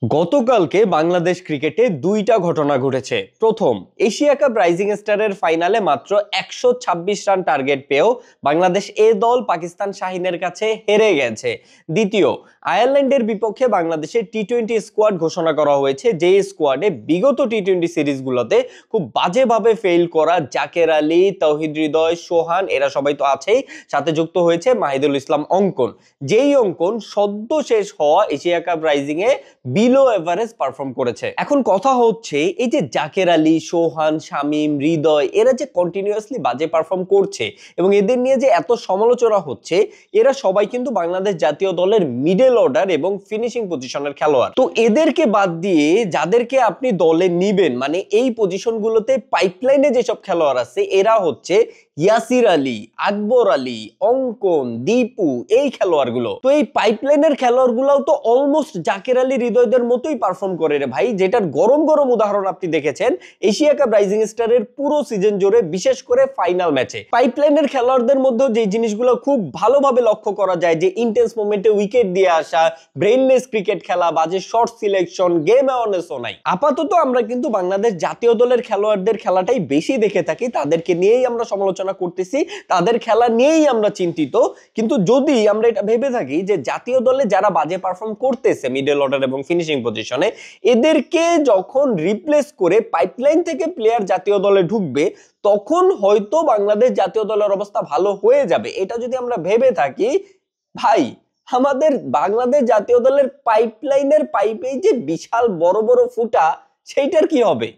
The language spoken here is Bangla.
গতকালকে বাংলাদেশ ক্রিকেটে দুইটা ঘটনা ঘটেছে। প্রথম, এশিয়া কাপ রাইজিং স্টারের ফাইনালে মাত্র 126 রান টার্গেট পেয়েও বাংলাদেশ এ দল পাকিস্তান শাহিনের কাছে হেরে গেছে। দ্বিতীয়, আয়ারল্যান্ডের বিপক্ষে বাংলাদেশের টি-20 স্কোয়াড ঘোষণা করা হয়েছে, যে স্কোয়াডে বিগত টি-20 সিরিজগুলোতে খুব বাজেভাবে ফেল করা জাকের আলী, তৌহিদ হৃদয়, সোহান এরা সবাই তো আছেই, সাথে যুক্ত হয়েছে মাহিদুল ইসলাম অঙ্কন, যেই অঙ্কন সদ্য শেষ হওয়া এশিয়া কাপ রাইজিং এ বিলো এভারেজ পারফর্ম করেছে। এখন কথা হচ্ছে, এই যে জাকের আলী, সোহান, শামীম, হৃদয় এরা যে কন্টিনিউয়াসলি বাজে পারফর্ম করছে এবং এদের নিয়ে যে এত সমালোচনা হচ্ছে, এরা সবাই কিন্তু বাংলাদেশ জাতীয় দলের মিডল অর্ডার এবং ফিনিশিং পজিশনের খেলোয়াড়। তো এদেরকে বাদ দিয়ে যাদেরকে আপনি দলে নিবেন, মানে এই পজিশনগুলোতে পাইপলাইনে যেসব খেলোয়াড় আছে, এরা হচ্ছে ইয়াসির আলী, আকবর আলী, অঙ্কন, দীপু, এই খেলোয়াড়গুলো। তো এই পাইপলাইনের খেলোয়াড়গুলোও তো অলমোস্ট জাকের আলী, হৃদয়দের মতোই পারফর্ম করে রে ভাই, যেটার গরম গরম উদাহরণ আপনি দেখেছেন এশিয়া কাপ রাইজিং স্টারের পুরো সিজন জুড়ে, বিশেষ করে ফাইনাল ম্যাচে। পাইপলাইনের খেলোয়াড়দের মধ্যে যে জিনিসগুলো খুব ভালোভাবে লক্ষ্য করা যায়, যে ইন্টেন্স মোমেন্টে উইকেট দিয়ে আসা, ব্রেইনলেস ক্রিকেট খেলা, বাজে শর্ট সিলেকশন, গেম অ্যাওয়ারনেসও নাই। আপাতত আমরা কিন্তু বাংলাদেশ জাতীয় দলের খেলোয়াড়দের খেলাটাই বেশি দেখে থাকি, তাদেরকে নিয়েই আমরা সমালোচনা করতেছি, তাদের খেলা নিয়েই আমরা চিন্তিত। কিন্তু যদি আমরা এটা ভেবে থাকি যে জাতীয় দলে যারা বাজে পারফর্ম করতেছে মিডল অর্ডার এবং ফিনিশিং পজিশনে, এদেরকে যখন রিপ্লেস করে পাইপলাইন থেকে প্লেয়ার জাতীয় দলে ঢুকবে, তখন হয়তো বাংলাদেশ জাতীয় দলের অবস্থা ভালো হয়ে যাবে। এটা যদি আমরা ভেবে থাকি, ভাই আমাদের বাংলাদেশ জাতীয় দলের পাইপলাইনের পাইপে যে বিশাল বড় বড় ফুটা, সেইটার কি হবে?